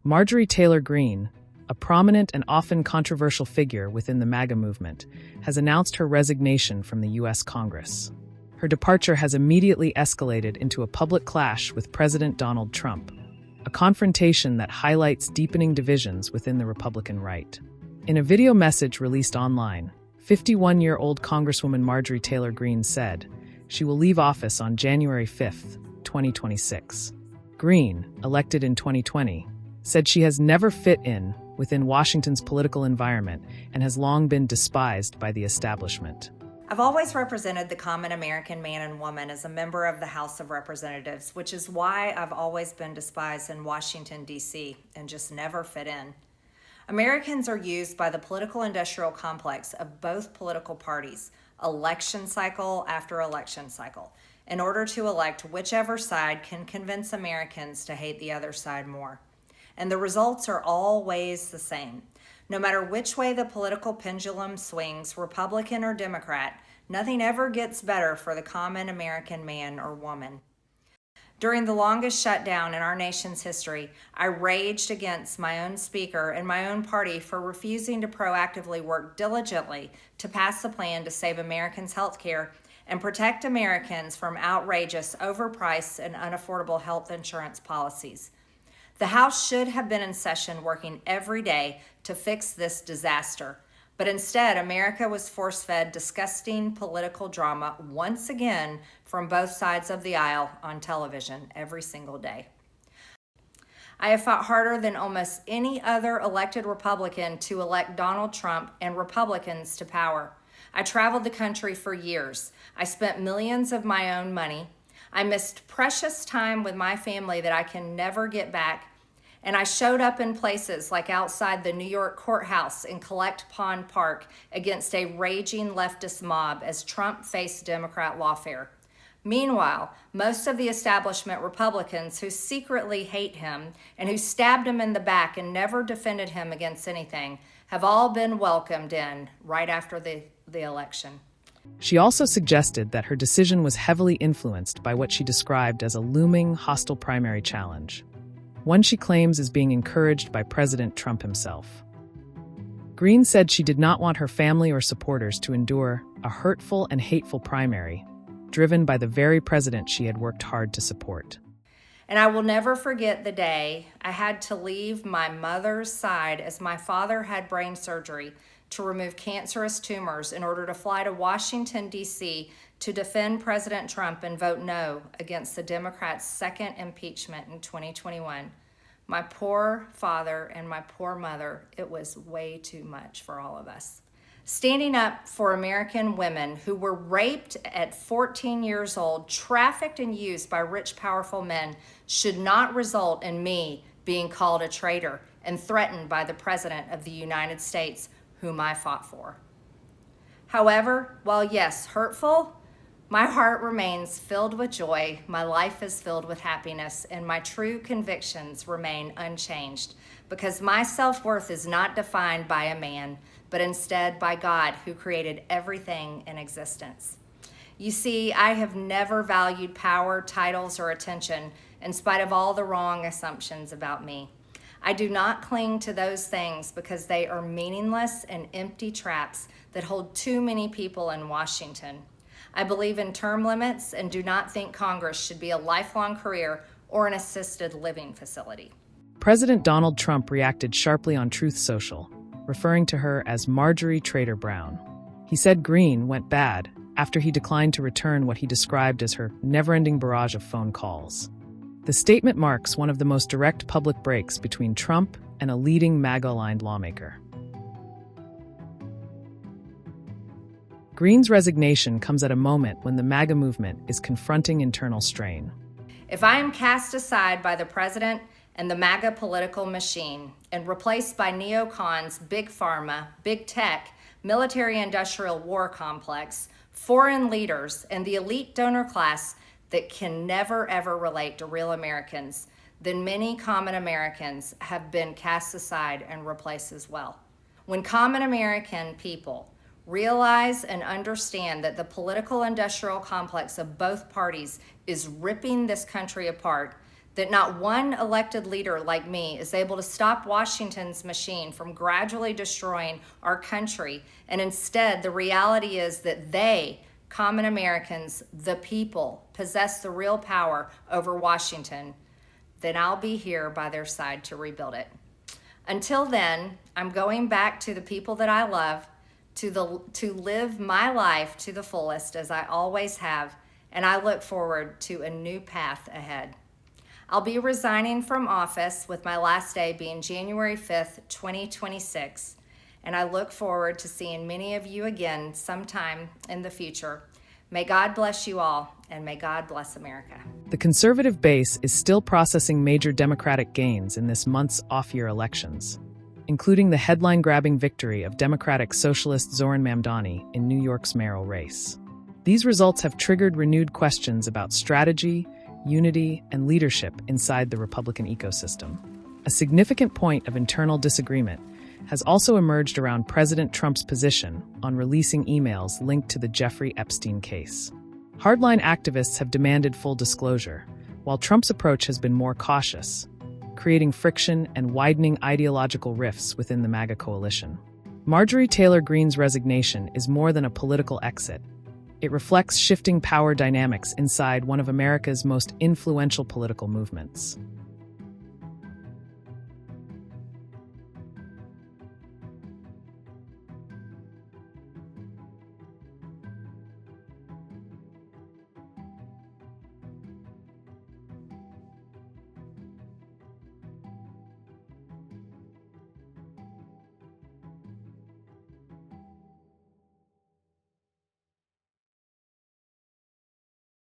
Marjorie Taylor Greene, a prominent and often controversial figure within the MAGA movement, has announced her resignation from the U.S. Congress. Her departure has immediately escalated into a public clash with President Donald Trump, a confrontation that highlights deepening divisions within the Republican right. In a video message released online, 51-year-old Congresswoman Marjorie Taylor Greene said she will leave office on January 5, 2026. Greene, elected in 2020, said she has never fit in within Washington's political environment and has long been despised by the establishment. I've always represented the common American man and woman as a member of the House of Representatives, which is why I've always been despised in Washington, D.C., and just never fit in. Americans are used by the political industrial complex of both political parties, election cycle after election cycle, in order to elect whichever side can convince Americans to hate the other side more. And the results are always the same. No matter which way the political pendulum swings, Republican or Democrat, nothing ever gets better for the common American man or woman. During the longest shutdown in our nation's history, I raged against my own speaker and my own party for refusing to proactively work diligently to pass a plan to save Americans' health care and protect Americans from outrageous, overpriced, and unaffordable health insurance policies. The House should have been in session working every day to fix this disaster, but instead America was force-fed disgusting political drama once again from both sides of the aisle on television every single day. I have fought harder than almost any other elected Republican to elect Donald Trump and Republicans to power. I traveled the country for years. I spent millions of my own money. I missed precious time with my family that I can never get back, and I showed up in places like outside the New York courthouse in Collect Pond Park against a raging leftist mob as Trump faced Democrat lawfare. Meanwhile, most of the establishment Republicans who secretly hate him and who stabbed him in the back and never defended him against anything have all been welcomed in right after the election. She also suggested that her decision was heavily influenced by what she described as a looming hostile primary challenge, one she claims is being encouraged by President Trump himself. Greene said she did not want her family or supporters to endure a hurtful and hateful primary, driven by the very president she had worked hard to support. And I will never forget the day I had to leave my mother's side as my father had brain surgery to remove cancerous tumors in order to fly to Washington, D.C. to defend President Trump and vote no against the Democrats' second impeachment in 2021. My poor father and my poor mother, it was way too much for all of us. Standing up for American women who were raped at 14 years old, trafficked and used by rich, powerful men should not result in me being called a traitor and threatened by the President of the United States, whom I fought for. However, while yes, hurtful, my heart remains filled with joy, my life is filled with happiness, and my true convictions remain unchanged, because my self-worth is not defined by a man, but instead by God, who created everything in existence. You see, I have never valued power, titles, or attention, in spite of all the wrong assumptions about me. I do not cling to those things because they are meaningless and empty traps that hold too many people in Washington. I believe in term limits and do not think Congress should be a lifelong career or an assisted living facility. President Donald Trump reacted sharply on Truth Social, referring to her as Marjorie Traitor Brown. He said Greene went bad after he declined to return what he described as her never-ending barrage of phone calls. The statement marks one of the most direct public breaks between Trump and a leading MAGA-aligned lawmaker. Greene's resignation comes at a moment when the MAGA movement is confronting internal strain. If I am cast aside by the president and the MAGA political machine and replaced by neocons, big pharma, big tech, military-industrial war complex, foreign leaders, and the elite donor class that can never ever relate to real Americans, then many common Americans have been cast aside and replaced as well. When common American people realize and understand that the political industrial complex of both parties is ripping this country apart, that not one elected leader like me is able to stop Washington's machine from gradually destroying our country, and instead the reality is that they, common Americans, the people, possess the real power over Washington, then I'll be here by their side to rebuild it. Until then, I'm going back to the people that I love, to live my life to the fullest as I always have, and I look forward to a new path ahead. I'll be resigning from office with my last day being January 5th, 2026, and I look forward to seeing many of you again sometime in the future. May God bless you all, and may God bless America. The conservative base is still processing major Democratic gains in this month's off-year elections, including the headline-grabbing victory of Democratic Socialist Zoran Mamdani in New York's mayoral race. These results have triggered renewed questions about strategy, unity, and leadership inside the Republican ecosystem. A significant point of internal disagreement has also emerged around President Trump's position on releasing emails linked to the Jeffrey Epstein case. Hardline activists have demanded full disclosure, while Trump's approach has been more cautious, creating friction and widening ideological rifts within the MAGA coalition. Marjorie Taylor Greene's resignation is more than a political exit. It reflects shifting power dynamics inside one of America's most influential political movements.